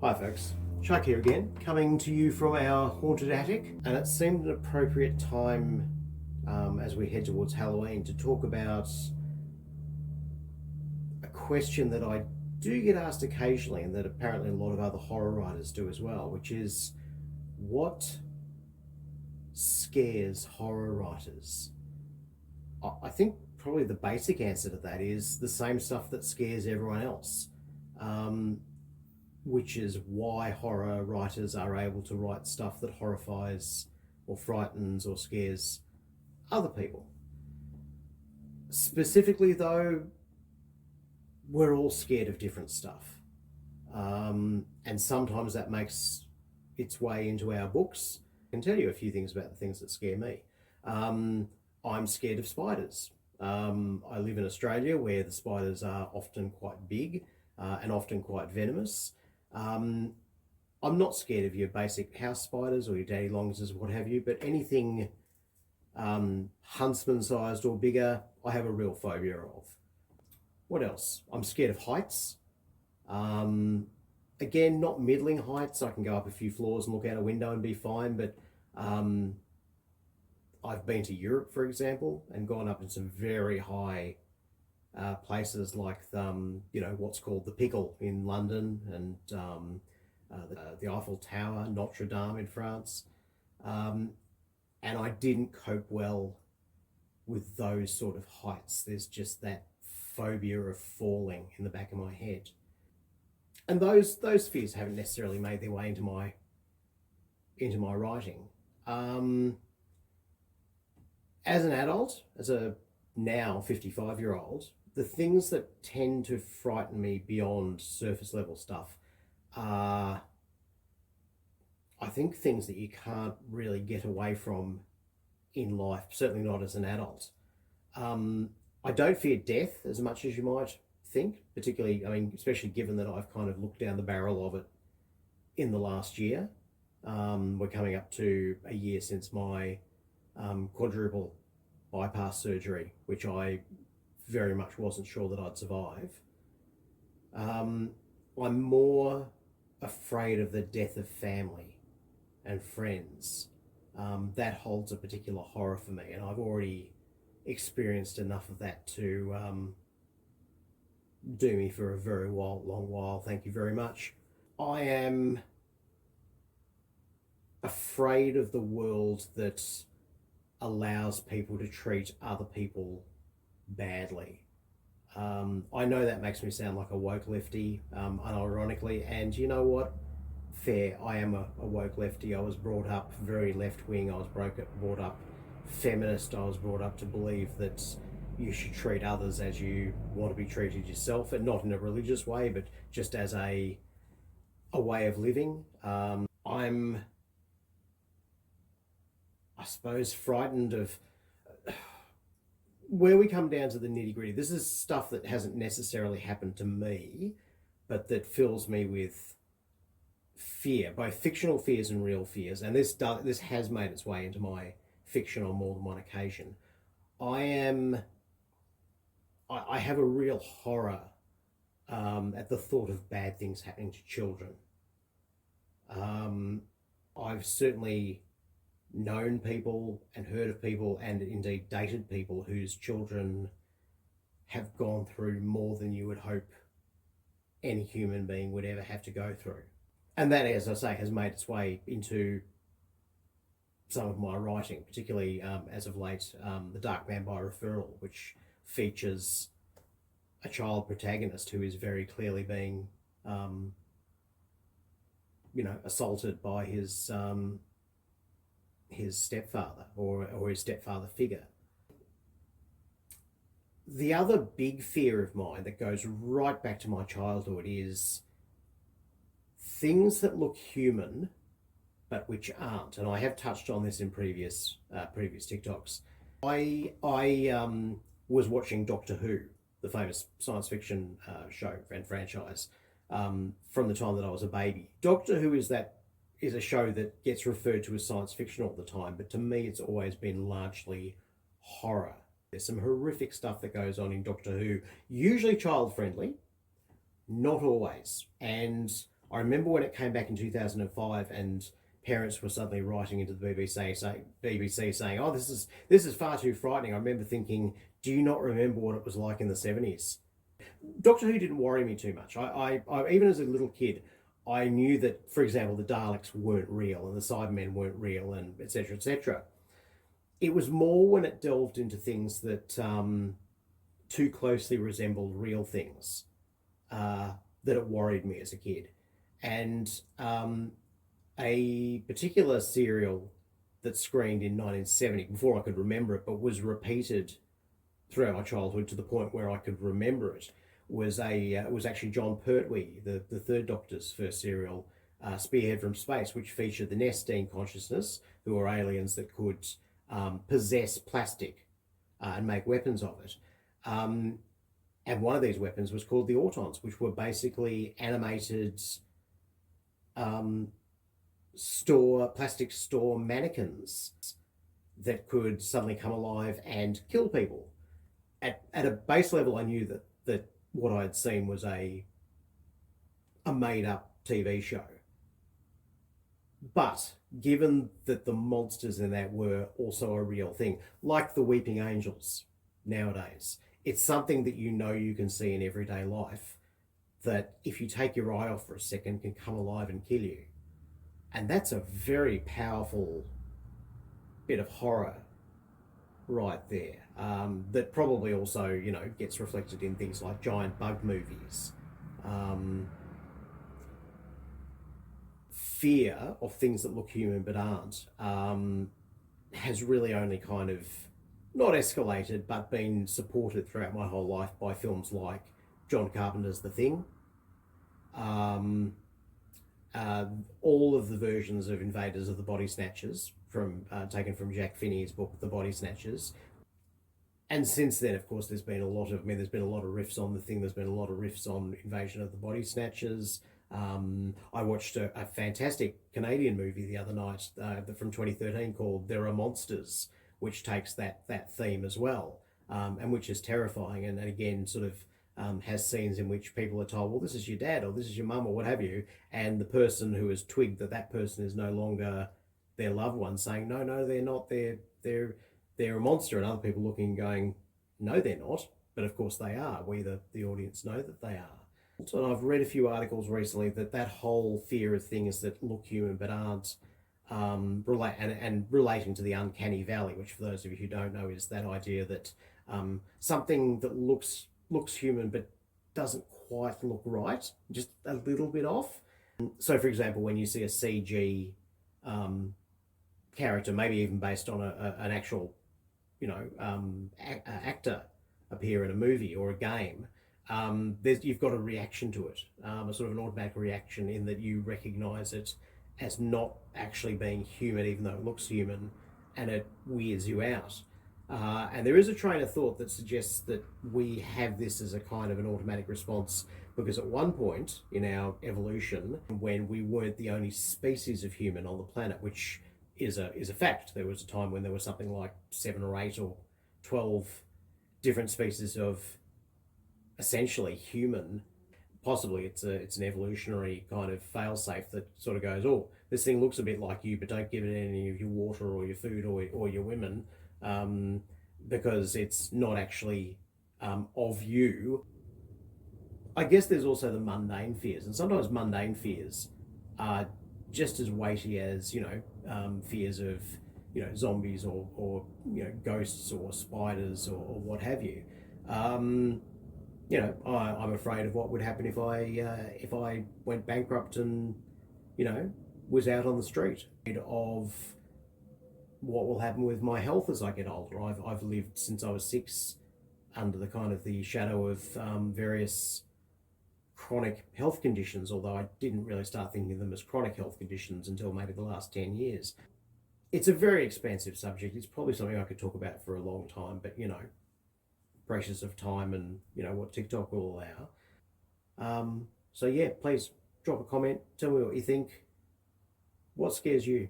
Hi folks, Chuck here again, coming to you from our haunted attic, and it seemed an appropriate time as we head towards Halloween to talk about a question that I do get asked occasionally and that apparently a lot of other horror writers do as well, which is what scares horror writers? I think probably the basic answer to that is the same stuff that scares everyone else. Which is why horror writers are able to write stuff that horrifies or frightens or scares other people. Specifically, though, we're all scared of different stuff. And sometimes that makes its way into our books. I can tell you a few things about the things that scare me. I'm scared of spiders. I live in Australia where the spiders are often quite big and often quite venomous. I'm not scared of your basic house spiders or your daddy longses, what have you, but anything huntsman sized or bigger, I have a real phobia of. What else? I'm scared of heights. Again, not middling heights. I can go up a few floors and look out a window and be fine, but I've been to Europe, for example, and gone up in some very high places like what's called the Pickle in London, and the Eiffel Tower, Notre Dame in France, and I didn't cope well with those sort of heights. There's just that phobia of falling in the back of my head, and those fears haven't necessarily made their way into my writing. As an adult, as a now 55-year-old, the things that tend to frighten me beyond surface level stuff are, I think, things that you can't really get away from in life, certainly not as an adult. I don't fear death as much as you might think, particularly, especially given that I've kind of looked down the barrel of it in the last year. We're coming up to a year since my quadruple bypass surgery, which I very much wasn't sure that I'd survive. I'm more afraid of the death of family and friends. That holds a particular horror for me, and I've already experienced enough of that to do me for a very long while. Thank you very much. I am afraid of the world that allows people to treat other people badly. I know that makes me sound like a woke lefty, unironically, and you know what? Fair, I am a woke lefty. I was brought up very left-wing. I was brought up feminist. I was brought up to believe that you should treat others as you want to be treated yourself, and not in a religious way, but just as a way of living. I'm, I suppose, frightened of where we come down to the nitty gritty. This is stuff that hasn't necessarily happened to me, but that fills me with fear, both fictional fears and real fears. And this has made its way into my fiction on more than one occasion. I have a real horror at the thought of bad things happening to children. I've certainly known people and heard of people and indeed dated people whose children have gone through more than you would hope any human being would ever have to go through. And that, as I say, has made its way into some of my writing, particularly as of late, The Dark Man by Referral, which features a child protagonist who is very clearly being assaulted by his stepfather or his stepfather figure. The other big fear of mine that goes right back to my childhood is things that look human but which aren't, and I have touched on this in previous TikToks. I was watching Doctor Who, the famous science fiction show and franchise, from the time that I was a baby. Doctor Who is a show that gets referred to as science fiction all the time, but to me it's always been largely horror. There's some horrific stuff that goes on in Doctor Who, usually child friendly, not always. And I remember when it came back in 2005 and parents were suddenly writing into the BBC saying, "Oh, this is far too frightening." I remember thinking, "Do you not remember what it was like in the 70s?" Doctor Who didn't worry me too much. I even as a little kid, I knew that, for example, the Daleks weren't real and the Cybermen weren't real, and etc. etc. It was more when it delved into things that too closely resembled real things that it worried me as a kid. And a particular serial that screened in 1970, before I could remember it, but was repeated throughout my childhood to the point where I could remember it, was actually John Pertwee, the third Doctor's first serial, Spearhead from Space, which featured the Nestine consciousness, who are aliens that could possess plastic and make weapons of it. And one of these weapons was called the Autons, which were basically animated um, plastic store mannequins that could suddenly come alive and kill people. At a base level, I knew that what I had seen was a made up TV show. But given that the monsters in that were also a real thing, like the Weeping Angels nowadays, it's something that you can see in everyday life that if you take your eye off for a second can come alive and kill you. And that's a very powerful bit of horror right there. That probably also, gets reflected in things like giant bug movies. Fear of things that look human but aren't has really only kind of not escalated but been supported throughout my whole life by films like John Carpenter's The Thing. Um, uh, all of the versions of Invaders of the Body Snatchers from taken from Jack Finney's book The Body Snatchers. And since then, of course, there's been a lot of riffs on The Thing. There's been a lot of riffs on Invasion of the Body Snatchers. I watched a fantastic Canadian movie the other night from 2013 called There Are Monsters, which takes that theme as well, and which is terrifying. And again, sort of has scenes in which people are told, well, this is your dad or this is your mum or what have you. And the person who has twigged that person is no longer their loved one saying, no, no, they're not. They're a monster. And other people looking and going, no, they're not. But of course they are. We, the audience, know that they are. So I've read a few articles recently that whole fear of things that look human but aren't, relating to the uncanny valley, which for those of you who don't know is that idea that something that looks human but doesn't quite look right, just a little bit off. So, for example, when you see a CG character, maybe even based on an actual, actor appear in a movie or a game, you've got a reaction to it, a sort of an automatic reaction in that you recognise it as not actually being human, even though it looks human, and it weirds you out. And there is a train of thought that suggests that we have this as a kind of an automatic response because at one point in our evolution, when we weren't the only species of human on the planet, which is a fact, there was a time when there was something like 7 or 8 or 12 different species of essentially human. Possibly it's an evolutionary kind of failsafe that sort of goes, oh, this thing looks a bit like you, but don't give it any of your water or your food or your women, because it's not actually of you. I guess there's also the mundane fears, and sometimes mundane fears are just as weighty as fears of zombies or ghosts or spiders or what have you. I'm afraid of what would happen if I went bankrupt and was out on the street. Of what will happen with my health as I get older. I've lived since I was 6 under the kind of the shadow of various chronic health conditions, although I didn't really start thinking of them as chronic health conditions until maybe the last 10 years. It's a very expansive subject. It's probably something I could talk about for a long time, but precious of time and what TikTok will allow. So yeah, please drop a comment, tell me what you think. What scares you?